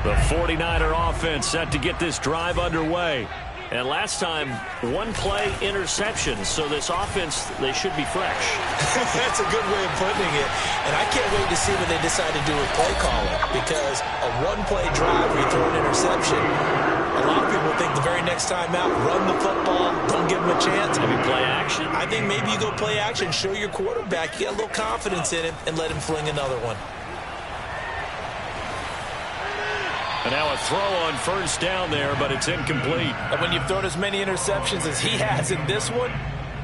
The 49er offense set to get this drive underway. And last time, one-play interception. So this offense, they should be fresh. That's a good way of putting it. And I can't wait to see what they decide to do with play calling. Because a one-play drive where you throw an interception, a lot of people think the very next time out, run the football, don't give them a chance. Maybe play action? I think maybe you go play action, show your quarterback, you get a little confidence in him, and let him fling another one. And now a throw on first down there, but it's incomplete. And when you've thrown as many interceptions as he has in this one,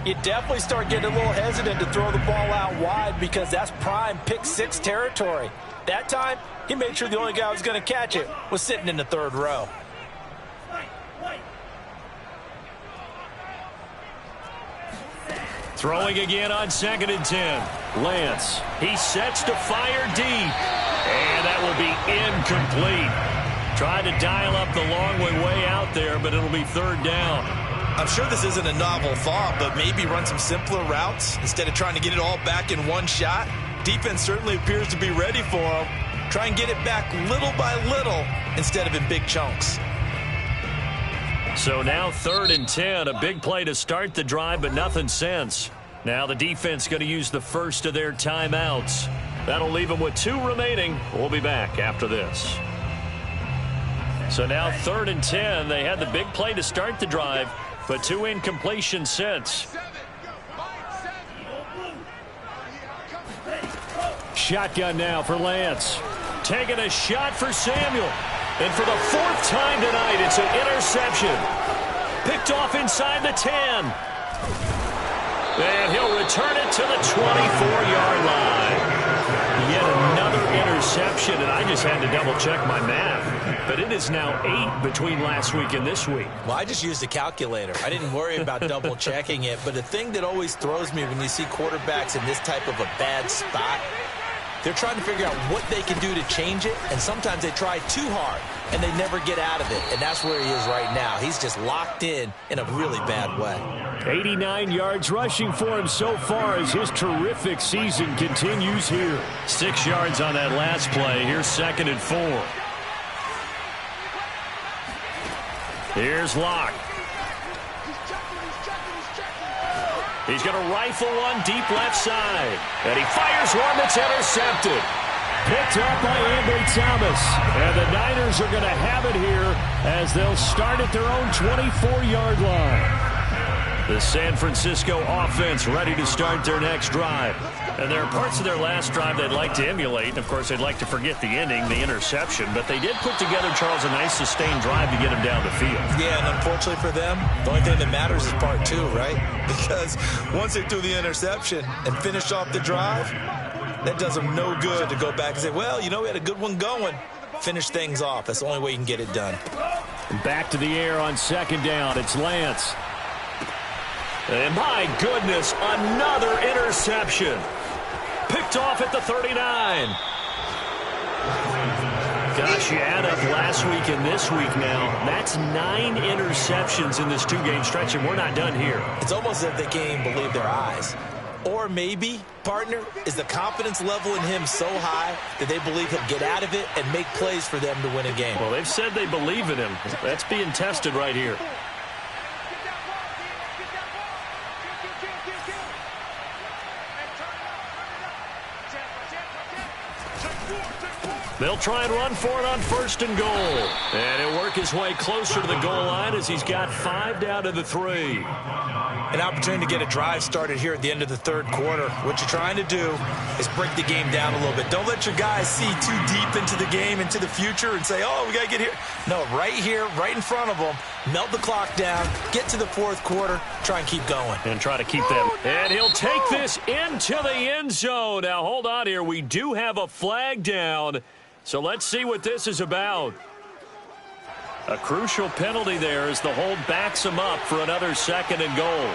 you definitely start getting a little hesitant to throw the ball out wide because that's prime pick six territory. That time, he made sure the only guy who was going to catch it was sitting in the third row. Throwing again on 2nd and 10. Lance, he sets to fire deep. And that will be incomplete. Tried to dial up the long way out there, but it'll be third down. I'm sure this isn't a novel thought, but maybe run some simpler routes instead of trying to get it all back in one shot. Defense certainly appears to be ready for him. Try and get it back little by little instead of in big chunks. So now 3rd and 10, a big play to start the drive, but nothing since. Now the defense going to use the first of their timeouts. That'll leave them with 2 remaining. We'll be back after this. So now 3rd and 10. They had the big play to start the drive, but 2 incompletions since. Shotgun now for Lance. Taking a shot for Samuel. And for the 4th time tonight, it's an interception. Picked off inside the 10. And he'll return it to the 24-yard line. Yet another interception, and I just had to double-check my math. But it is now 8 between last week and this week. Well, I just used a calculator. I didn't worry about double-checking it. But the thing that always throws me when you see quarterbacks in this type of a bad spot, they're trying to figure out what they can do to change it, and sometimes they try too hard, and they never get out of it, and that's where he is right now. He's just locked in a really bad way. 89 yards rushing for him so far as his terrific season continues here. 6 yards on that last play. Here's 2nd and 4. Here's Locke. He's going to rifle one deep left side. And he fires one that's intercepted. Picked up by Ambry Thomas. And the Niners are going to have it here as they'll start at their own 24-yard line. The San Francisco offense ready to start their next drive. And there are parts of their last drive they'd like to emulate. And, of course, they'd like to forget the ending, the interception. But they did put together, Charles, a nice sustained drive to get them down the field. Yeah, and unfortunately for them, the only thing that matters is part 2, right? Because once they threw the interception and finished off the drive, that does them no good to go back and say, well, you know, we had a good one going. Finish things off. That's the only way you can get it done. Back to the air on 2nd down. It's Lance. And my goodness, another interception. Picked off at the 39. Gosh, you add up last week and this week now. That's 9 interceptions in this 2-game stretch, and we're not done here. It's almost as if they can't even believe their eyes. Or maybe, partner, is the confidence level in him so high that they believe he'll get out of it and make plays for them to win a game. Well, they've said they believe in him. That's being tested right here. They'll try and run for it on 1st and goal. And he'll work his way closer to the goal line as he's got 5 down to the 3. An opportunity to get a drive started here at the end of the 3rd quarter. What you're trying to do is break the game down a little bit. Don't let your guys see too deep into the game, into the future, and say, oh, we got to get here. No, right here, right in front of them, melt the clock down, get to the 4th quarter, try and keep going. And try to keep them. And he'll take this into the end zone. Now, hold on here. We do have a flag down. So let's see what this is about. A crucial penalty there as the hold backs him up for another 2nd and goal.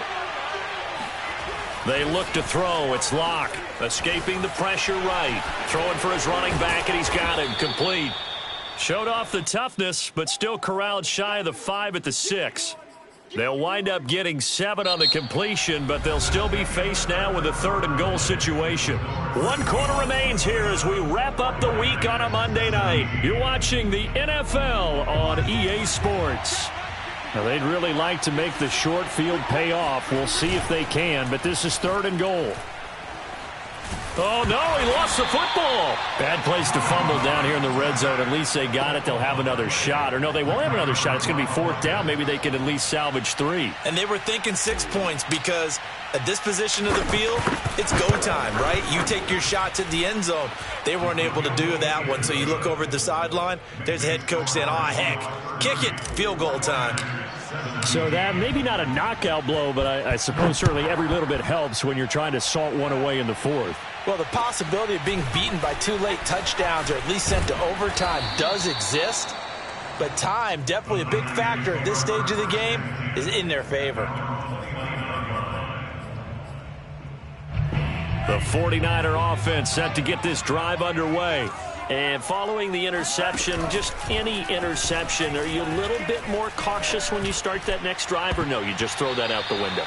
They look to throw. It's Locke. Escaping the pressure right. Throwing for his running back, and he's got him. Complete. Showed off the toughness, but still corralled shy of the 5 at the 6. They'll wind up getting 7 on the completion, but they'll still be faced now with a 3rd and goal situation. 1 quarter remains here as we wrap up the week on a Monday night. You're watching the NFL on EA Sports. Now, they'd really like to make the short field pay off. We'll see if they can, but this is 3rd and goal. Oh, no, he lost the football. Bad place to fumble down here in the red zone. At least they got it. They'll have another shot. Or no, they won't have another shot. It's going to be 4th down. Maybe they can at least salvage 3. And they were thinking 6 points because at this position of the field, it's go time, right? You take your shots at the end zone. They weren't able to do that one. So you look over at the sideline. There's the head coach saying, oh, heck, kick it, field goal time. So that maybe not a knockout blow, but I suppose certainly every little bit helps when you're trying to salt one away in the 4th. Well, the possibility of being beaten by 2 late touchdowns or at least sent to overtime does exist. But time, definitely a big factor at this stage of the game, is in their favor. The 49er offense set to get this drive underway. And following the interception, just any interception, are you a little bit more cautious when you start that next drive, or no, you just throw that out the window?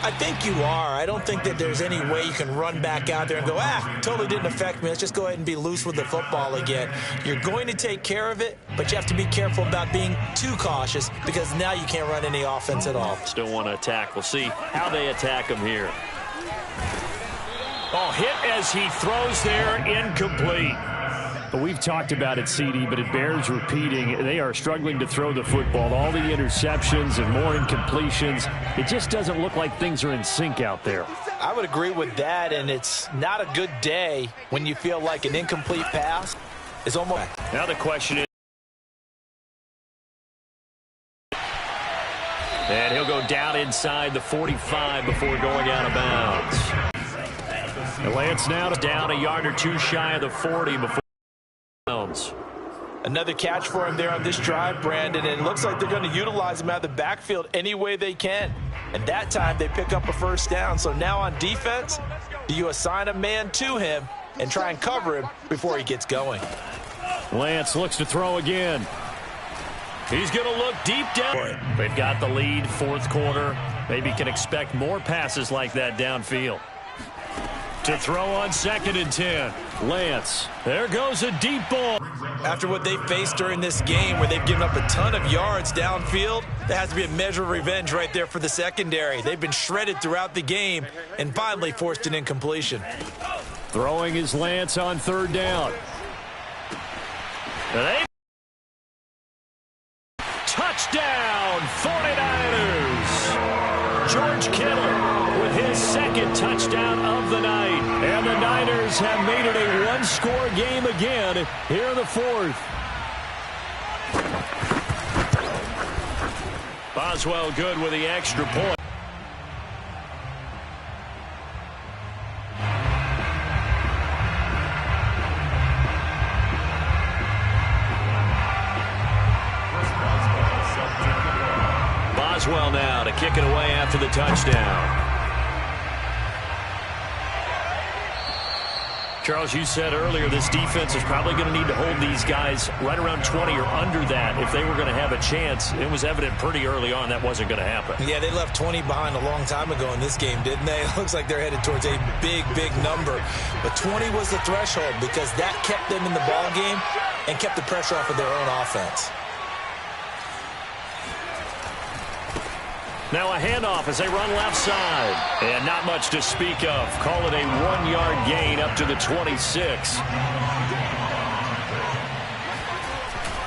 I think you are. I don't think that there's any way you can run back out there and go, totally didn't affect me. Let's just go ahead and be loose with the football again. You're going to take care of it, but you have to be careful about being too cautious because now you can't run any offense at all. Still want to attack. We'll see how they attack him here. Oh, hit as he throws there, incomplete. We've talked about it, CD, but it bears repeating. They are struggling to throw the football. All the interceptions and more incompletions. It just doesn't look like things are in sync out there. I would agree with that, and it's not a good day when you feel like an incomplete pass is almost... Now the question is... And he'll go down inside the 45 before going out of bounds. And Lance now down a yard or 2 shy of the 40 before... Another catch for him there on this drive, Brandon, and it looks like they're going to utilize him out of the backfield any way they can. And that time they pick up a 1st down. So now on defense, do you assign a man to him and try and cover him before he gets going? Lance looks to throw again. He's going to look deep down. They've got the lead, 4th quarter. Maybe can expect more passes like that downfield. To throw on 2nd and 10. Lance. There goes a deep ball. After what they faced during this game where they've given up a ton of yards downfield, there has to be a measure of revenge right there for the secondary. They've been shredded throughout the game and finally forced an incompletion. Throwing is Lance on 3rd down. Touchdown, 49ers. George Kittle with his 2nd touchdown of the night. And the Niners have made it a 1-score game again here in the 4th. Boswell good with the extra point. Boswell now to kick it away after the touchdown. Charles, you said earlier this defense is probably going to need to hold these guys right around 20 or under that if they were going to have a chance. It was evident pretty early on that wasn't going to happen. Yeah, they left 20 behind a long time ago in this game, didn't they? It looks like they're headed towards a big, big number. But 20 was the threshold because that kept them in the ball game and kept the pressure off of their own offense. Now a handoff as they run left side. And not much to speak of. Call it a 1-yard gain up to the 26.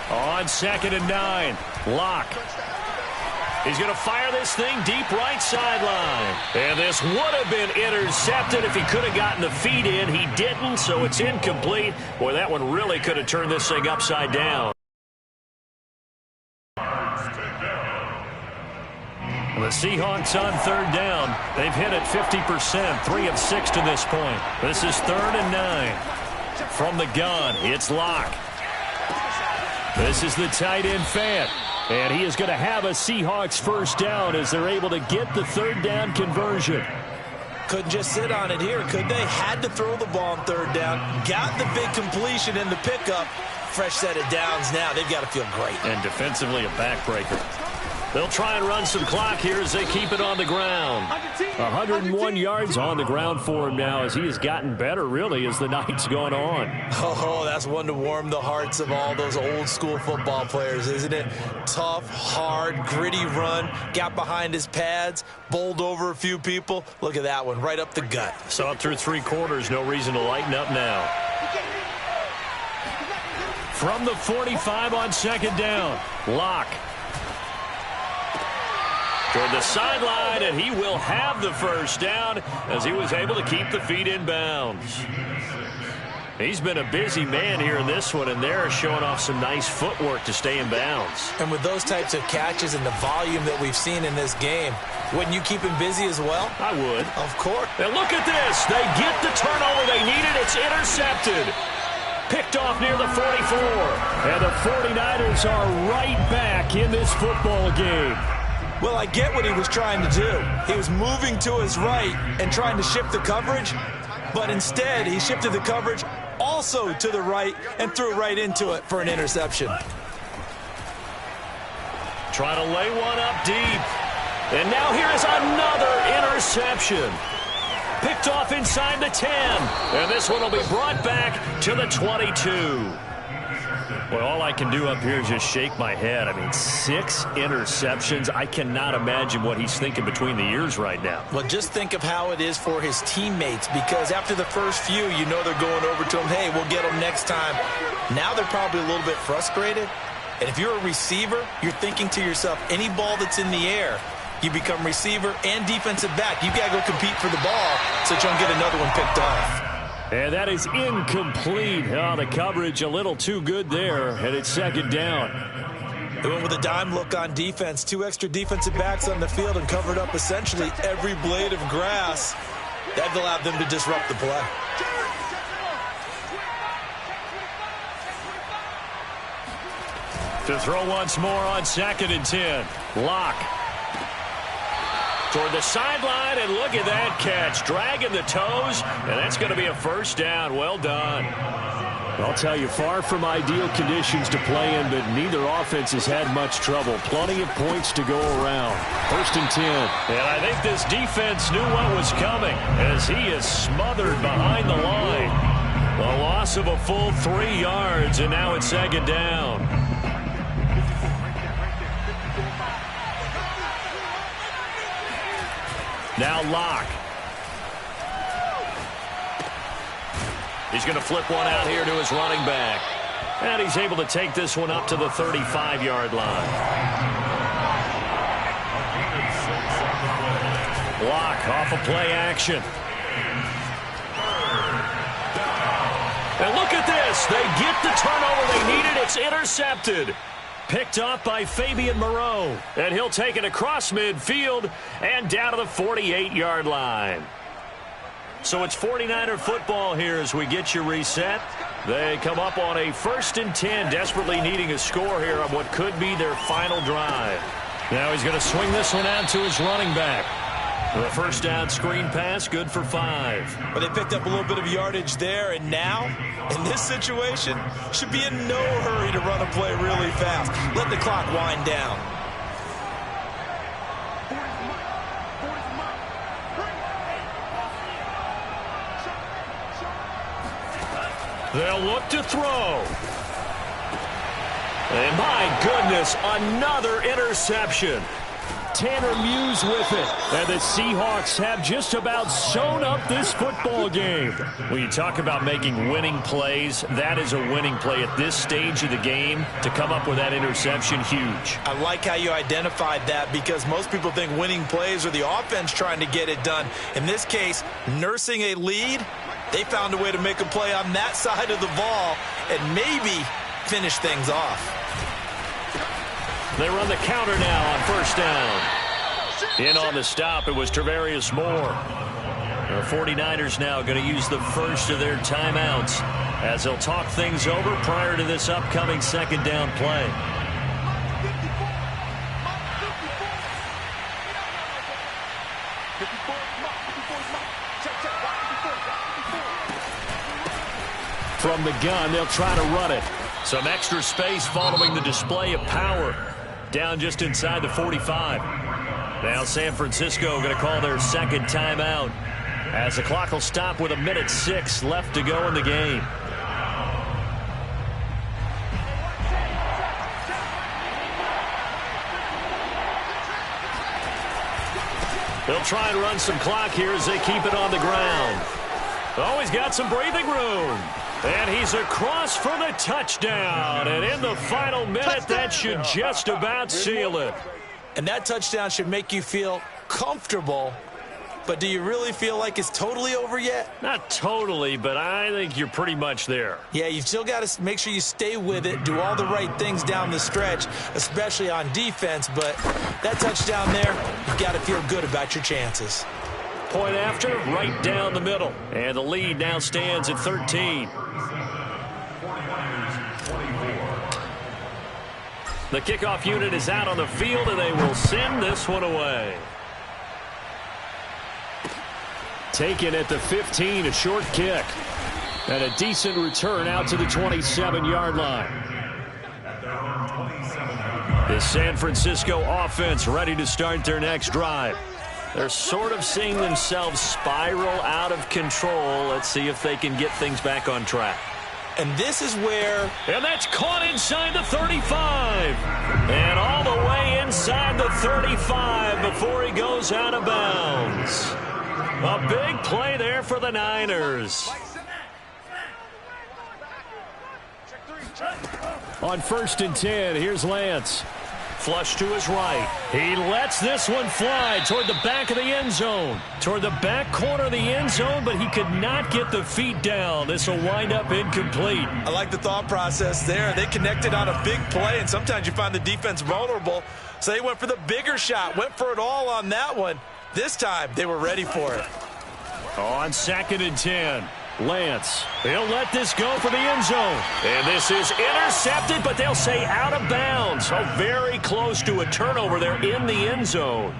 On 2nd and 9. Locke. He's going to fire this thing deep right sideline. And this would have been intercepted if he could have gotten the feet in. He didn't, so it's incomplete. Boy, that one really could have turned this thing upside down. The Seahawks on 3rd down. They've hit it 50%, 3 of 6 to this point. This is 3rd and 9. From the gun, it's Locke. This is the tight end Fant. And he is going to have a Seahawks 1st down as they're able to get the 3rd down conversion. Couldn't just sit on it here, could they? Had to throw the ball on 3rd down. Got the big completion in the pickup. Fresh set of downs now. They've got to feel great. And defensively a backbreaker. They'll try and run some clock here as they keep it on the ground. 101 yards on the ground for him now as he has gotten better, really, as the night's gone on. Oh, that's one to warm the hearts of all those old-school football players, isn't it? Tough, hard, gritty run, got behind his pads, bowled over a few people. Look at that one, right up the gut. So up through 3 quarters, no reason to lighten up now. From the 45 on second down, Locke. Toward the sideline, and he will have the first down as he was able to keep the feet in bounds. He's been a busy man here in this one, and they're showing off some nice footwork to stay in bounds. And with those types of catches and the volume that we've seen in this game, wouldn't you keep him busy as well? I would. Of course. And look at this. They get the turnover they needed. It's intercepted. Picked off near the 44. And the 49ers are right back in this football game. Well, I get what he was trying to do. He was moving to his right and trying to shift the coverage, but instead he shifted the coverage also to the right and threw right into it for an interception. Trying to lay one up deep. And now here is another interception. Picked off inside the 10. And this one will be brought back to the 22. Well, all I can do up here is just shake my head. I mean, 6 interceptions. I cannot imagine what he's thinking between the ears right now. Well, just think of how it is for his teammates, because after the first few, you know they're going over to him, hey, we'll get him next time. Now they're probably a little bit frustrated. And if you're a receiver, you're thinking to yourself, any ball that's in the air, you become receiver and defensive back. You've got to go compete for the ball so that you don't get another one picked off. And that is incomplete. Oh, the coverage a little too good there, and it's second down. They went with a dime look on defense. 2 extra defensive backs on the field and covered up essentially every blade of grass. That allowed them to disrupt the play. To throw once more on second and 10. Locke. Toward the sideline, and look at that catch. Dragging the toes, and that's going to be a first down. Well done. I'll tell you, far from ideal conditions to play in, but neither offense has had much trouble. Plenty of points to go around. First and 10. And I think this defense knew what was coming as he is smothered behind the line. A loss of a full 3 yards, and now it's second down. Now Locke. He's going to flip one out here to his running back. And he's able to take this one up to the 35-yard line. Locke off of play action. And look at this. They get the turnover they needed. It's intercepted. Picked off by Fabian Moreau. And he'll take it across midfield and down to the 48-yard line. So it's 49er football here as we get you reset. They come up on a first and 10, desperately needing a score here on what could be their final drive. Now he's going to swing this one out to his running back. The first down screen pass, good for 5. But they picked up a little bit of yardage there, and now, in this situation, should be in no hurry to run a play really fast. Let the clock wind down. They'll look to throw. And my goodness, another interception. Tanner Muse with it. And the Seahawks have just about sewn up this football game. When you talk about making winning plays, that is a winning play at this stage of the game. To come up with that interception, huge. I like how you identified that, because most people think winning plays are the offense trying to get it done. In this case, nursing a lead, they found a way to make a play on that side of the ball and maybe finish things off. They run the counter now on first down. In on the stop, it was Travarius Moore. The 49ers now going to use the first of their timeouts as they'll talk things over prior to this upcoming second down play. From the gun, they'll try to run it. Some extra space following the display of power. down just inside the 45. Now San Francisco going to call their second timeout as the clock will stop with 1:06 left to go in the game. They'll try and run some clock here as they keep it on the ground. Oh, he's got some breathing room. And he's across for the touchdown. And in the final minute, that should just about seal it. And that touchdown should make you feel comfortable. But do you really feel like it's totally over yet? Not totally, but I think you're pretty much there. Yeah, you've still got to make sure you stay with it, do all the right things down the stretch, especially on defense. But that touchdown there, you've got to feel good about your chances. Point after, right down the middle. And the lead now stands at 13. The kickoff unit is out on the field, and they will send this one away. Taken at the 15, a short kick. And a decent return out to the 27-yard line. The San Francisco offense ready to start their next drive. They're sort of seeing themselves spiral out of control. Let's see if they can get things back on track. And this is where... And that's caught inside the 35. And all the way inside the 35 before he goes out of bounds. A big play there for the Niners. On 1st and 10, here's Lance. Flush to his right. He lets this one fly toward the back of the end zone. Toward the back corner of the end zone, but he could not get the feet down. This will wind up incomplete. I like the thought process there. They connected on a big play, and sometimes you find the defense vulnerable. So they went for the bigger shot, went for it all on that one. This time, they were ready for it. On 2nd and 10, Lance. He'll let this go for the end zone. And this is intercepted, but they'll say out of bounds. So very close to a turnover there in the end zone.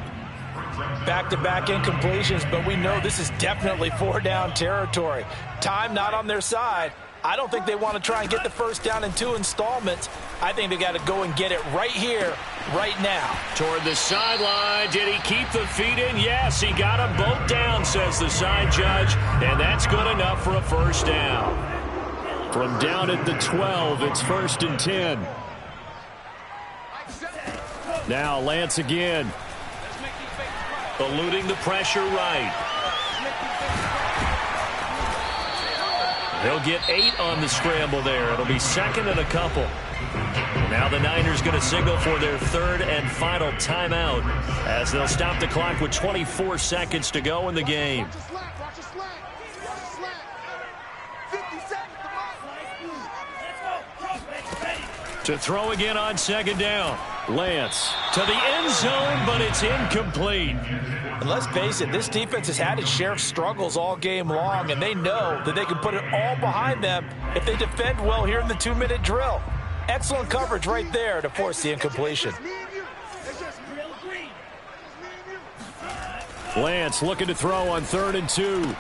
Back-to-back incompletions, but we know this is definitely 4-down territory. Time not on their side. I don't think they want to try and get the first down in 2 installments. I think they got to go and get it right here, right now. Toward the sideline. Did he keep the feet in? Yes, he got them both down, says the side judge. And that's good enough for a first down. From down at the 12, it's 1st and 10. Now Lance again. Eluding the pressure right. They'll get 8 on the scramble there. It'll be 2nd and a couple. Now the Niners going to signal for their 3rd and final timeout as they'll stop the clock with 24 seconds to go in the game. To throw again on 2nd down. Lance to the end zone, but it's incomplete. And let's face it, this defense has had its share of struggles all game long, and they know that they can put it all behind them if they defend well here in the 2-minute drill. Excellent coverage right there to force the incompletion. Lance looking to throw on 3rd and 2.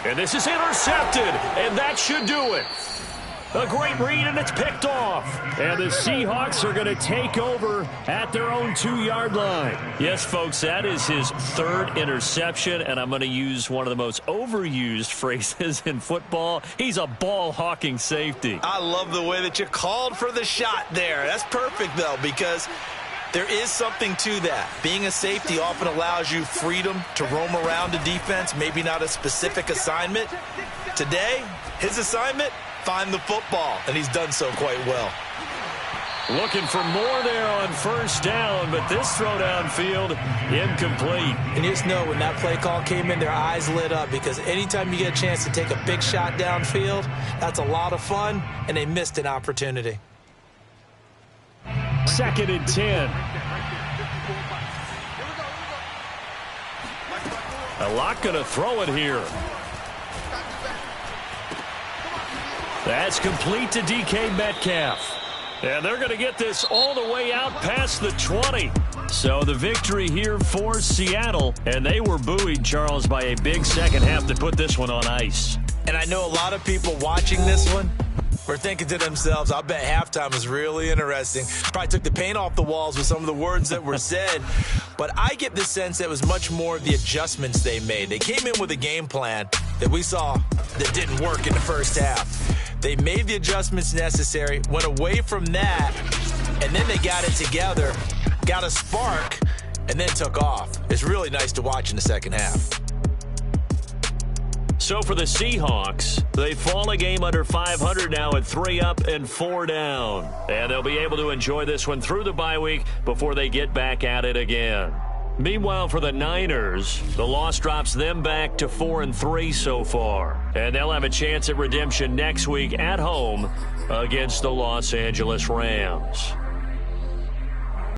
And this is intercepted, and that should do it. A great read, and it's picked off. And the Seahawks are going to take over at their own 2-yard line. Yes, folks, that is his 3rd interception, and I'm going to use one of the most overused phrases in football. He's a ball-hawking safety. I love the way that you called for the shot there. That's perfect, though, because there is something to that. Being a safety often allows you freedom to roam around the defense, maybe not a specific assignment. Today, his assignment, find the football, and he's done so quite well. Looking for more there on 1st down, but this throw downfield, incomplete. And you just know when that play call came in, their eyes lit up, because anytime you get a chance to take a big shot downfield, that's a lot of fun, and they missed an opportunity. 2nd and 10. A lot going to throw it here. That's complete to DK Metcalf. And they're going to get this all the way out past the 20. So the victory here for Seattle. And they were buoyed, Charles, by a big second half to put this one on ice. And I know a lot of people watching this one were thinking to themselves, I bet halftime was really interesting. Probably took the paint off the walls with some of the words that were said. But I get the sense that it was much more of the adjustments they made. They came in with a game plan that we saw that didn't work in the first half. They made the adjustments necessary, went away from that, and then they got it together, got a spark, and then took off. It's really nice to watch in the second half. So for the Seahawks, they fall a game under 500 now at 3 up and 4 down. And they'll be able to enjoy this one through the bye week before they get back at it again. Meanwhile, for the Niners, the loss drops them back to 4-3 so far. And they'll have a chance at redemption next week at home against the Los Angeles Rams.